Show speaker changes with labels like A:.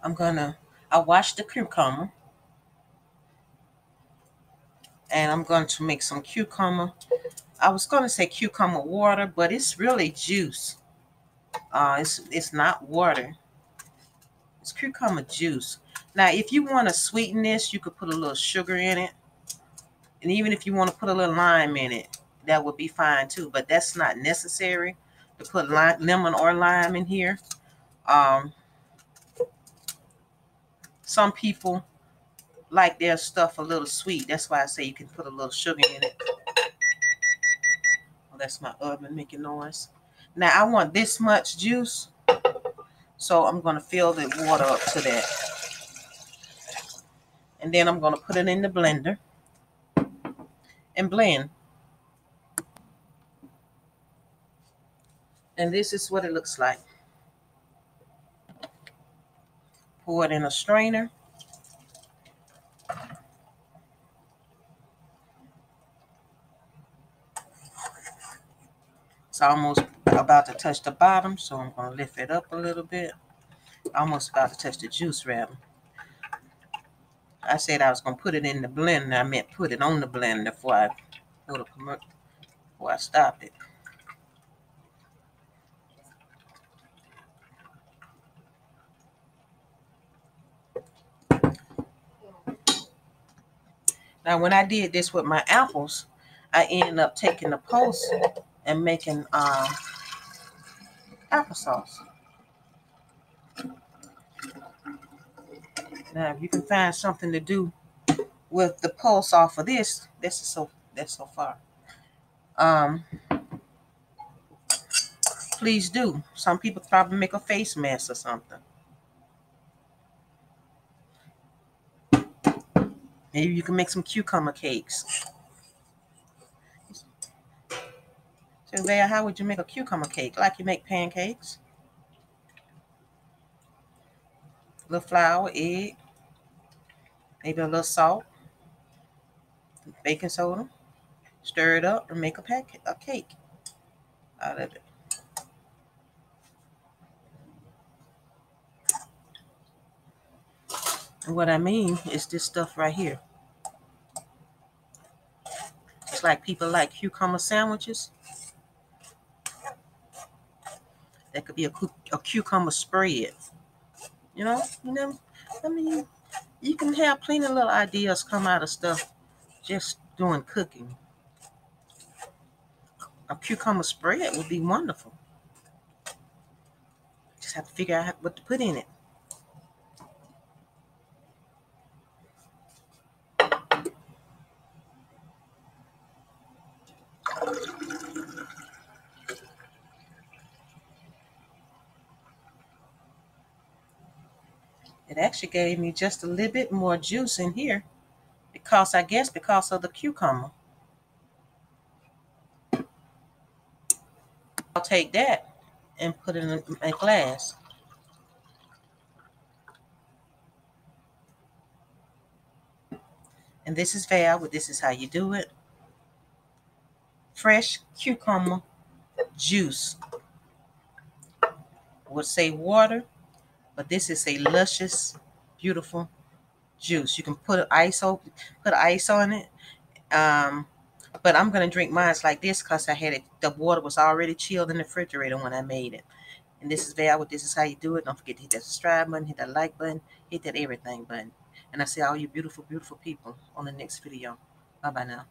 A: I washed the cucumber, and I'm going to make some cucumber. I was going to say cucumber water, but it's really juice. It's not water. It's cucumber juice. Now, if you want to sweeten this, you could put a little sugar in it. And even if you want to put a little lime in it, that would be fine too. But that's not necessary to put lemon or lime in here. Some people like their stuff a little sweet. That's why I say you can put a little sugar in it. Oh, that's my oven making noise. Now, I want this much juice, so I'm going to fill the water up to that. And then I'm going to put it in the blender and blend. And this is what it looks like. Pour it in a strainer. It's almost about to touch the bottom, so I'm going to lift it up a little bit. Almost about to touch the juice, rather. I said I was going to put it in the blender. I meant put it on the blender before I stopped it. Now, when I did this with my apples, I ended up taking the pulse and making applesauce. Now, if you can find something to do with the pulse off of this, that's so far. Please do. Some people probably make a face mask or something. Maybe you can make some cucumber cakes. So, Valerie, how would you make a cucumber cake? Like you make pancakes? A little flour, egg, maybe a little salt, baking soda. Stir it up and make a cake out of it. And what I mean is this stuff right here. It's like people like cucumber sandwiches. That could be a cucumber spread. You know, I mean, you can have plenty of little ideas come out of stuff just doing cooking. A cucumber spread would be wonderful. Just have to figure out what to put in it. It actually gave me just a little bit more juice in here because of the cucumber. I'll take that and put it in a glass. And this is Val, this is how you do it. Fresh cucumber juice. I would say water, but this is a luscious, beautiful juice. You can put ice on it. But I'm gonna drink mine like this because I had it. The water was already chilled in the refrigerator when I made it. And this is Val. This is how you do it. Don't forget to hit that subscribe button, hit that like button, hit that everything button. And I see all you beautiful, beautiful people on the next video. Bye bye now.